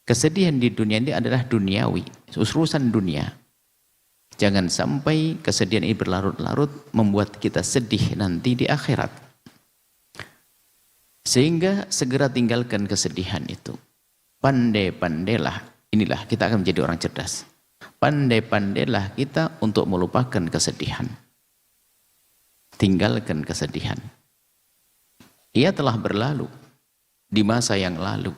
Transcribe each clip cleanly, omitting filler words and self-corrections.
Kesedihan di dunia ini adalah duniawi, urusan dunia. Jangan sampai kesedihan ini berlarut-larut membuat kita sedih nanti di akhirat. Sehingga segera tinggalkan kesedihan itu. Pandai-pandailah, inilah kita akan menjadi orang cerdas. Pandai-pandailah kita untuk melupakan kesedihan. Tinggalkan kesedihan. Ia telah berlalu di masa yang lalu.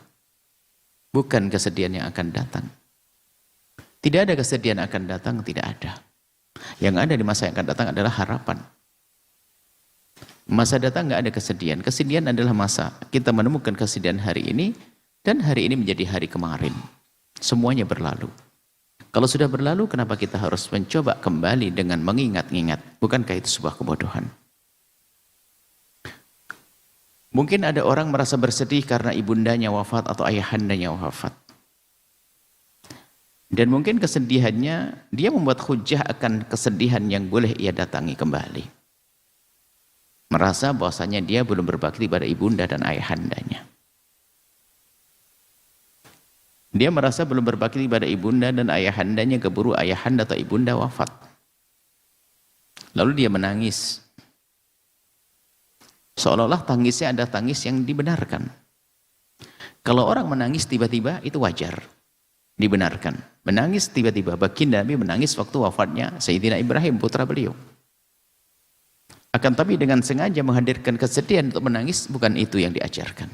Bukan kesedihan yang akan datang. Tidak ada kesedihan yang akan datang, tidak ada. Yang ada di masa yang akan datang adalah harapan. Masa datang nggak ada kesedihan. Kesedihan adalah masa kita menemukan kesedihan hari ini dan hari ini menjadi hari kemarin. Semuanya berlalu. Kalau sudah berlalu, kenapa kita harus mencoba kembali dengan mengingat-ingat? Bukankah itu sebuah kebodohan? Mungkin ada orang merasa bersedih karena ibundanya wafat atau ayahandanya wafat. Dan mungkin kesedihannya, dia membuat hujah akan kesedihan yang boleh ia datangi kembali. Merasa bahwasanya dia belum berbakti pada ibunda dan ayahandanya. Dia merasa belum berbakti pada ibunda dan ayahandanya, keburu ayahanda atau ibunda wafat. Lalu dia menangis. Seolah-olah tangisnya ada tangis yang dibenarkan. Kalau orang menangis tiba-tiba itu wajar, dibenarkan. Menangis tiba-tiba, baginda Nabi menangis waktu wafatnya Sayyidina Ibrahim, putra beliau. Akan tapi dengan sengaja menghadirkan kesedihan untuk menangis, bukan itu yang diajarkan.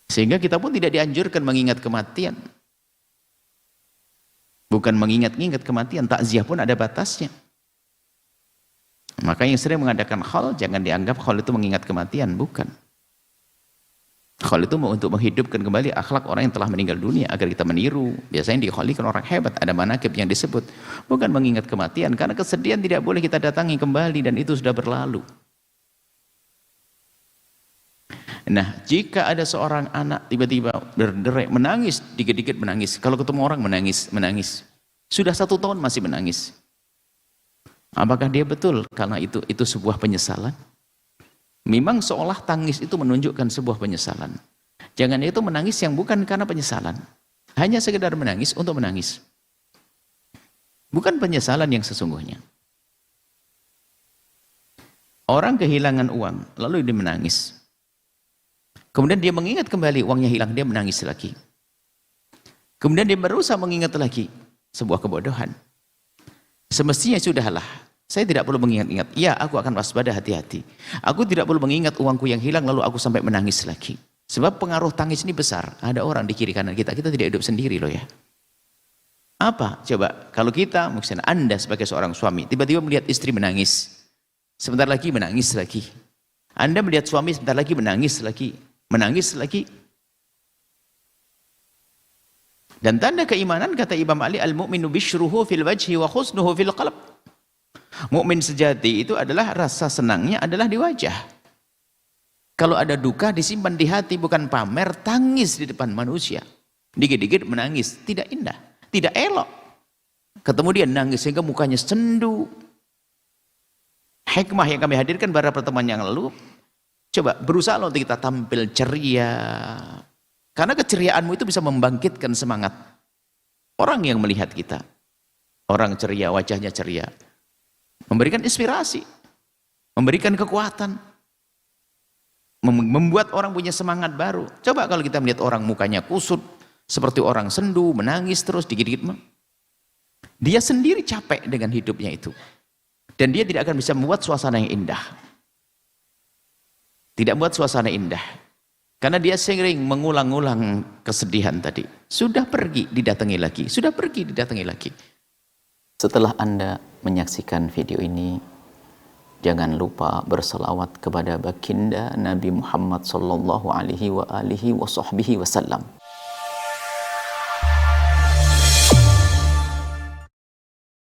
Sehingga kita pun tidak dianjurkan mengingat kematian. Bukan mengingat-ingat kematian, takziah pun ada batasnya. Maka yang sering mengadakan khol, jangan dianggap khol itu mengingat kematian, bukan. Khol itu untuk menghidupkan kembali akhlak orang yang telah meninggal dunia, agar kita meniru. Biasanya dikholikan orang hebat, ada manaqib yang disebut. Bukan mengingat kematian, karena kesedihan tidak boleh kita datangi kembali, dan itu sudah berlalu. Nah, jika ada seorang anak tiba-tiba berderai, menangis, dikit-dikit menangis. Kalau ketemu orang menangis. Sudah 1 tahun masih menangis. Apakah dia betul karena itu sebuah penyesalan? Memang seolah tangis itu menunjukkan sebuah penyesalan. Jangan itu menangis yang bukan karena penyesalan. Hanya sekedar menangis untuk menangis. Bukan penyesalan yang sesungguhnya. Orang kehilangan uang, lalu dia menangis. Kemudian dia mengingat kembali uangnya hilang, dia menangis lagi. Kemudian dia berusaha mengingat lagi. Sebuah kebodohan. Semestinya sudahlah, saya tidak perlu mengingat-ingat. Ya, aku akan waspada, hati-hati. Aku tidak perlu mengingat uangku yang hilang lalu aku sampai menangis lagi. Sebab pengaruh tangis ini besar. Ada orang di kiri kanan kita tidak hidup sendiri loh ya. Apa? Coba, kalau kita, misalnya Anda sebagai seorang suami, tiba-tiba melihat istri menangis. Sebentar lagi menangis lagi. Anda melihat suami sebentar lagi menangis lagi. Menangis lagi. Dan tanda keimanan kata Imam Ali, al-mu'minu bishruhu fil wajhi wa khusnuhu fil qalb. Mukmin sejati itu adalah rasa senangnya adalah di wajah. Kalau ada duka disimpan di hati, bukan pamer, tangis di depan manusia. Dikit-dikit menangis, tidak indah, tidak elok. Ketemu dia nangis sehingga mukanya sendu. Hikmah yang kami hadirkan pada pertemuan yang lalu, coba berusaha untuk kita tampil ceria. Karena keceriaanmu itu bisa membangkitkan semangat orang yang melihat kita. Orang ceria, wajahnya ceria. Memberikan inspirasi. Memberikan kekuatan. Membuat orang punya semangat baru. Coba kalau kita melihat orang mukanya kusut. Seperti orang sendu, menangis terus dikit-dikit. Dia sendiri capek dengan hidupnya itu. Dan dia tidak akan bisa membuat suasana yang indah. Tidak membuat suasana indah. Karena dia sering mengulang-ulang kesedihan tadi. Sudah pergi, didatangi lagi. Sudah pergi, didatangi lagi. Setelah Anda menyaksikan video ini, jangan lupa berselawat kepada baginda Nabi Muhammad sallallahu alaihi wa alihi wa sahbihi wasallam.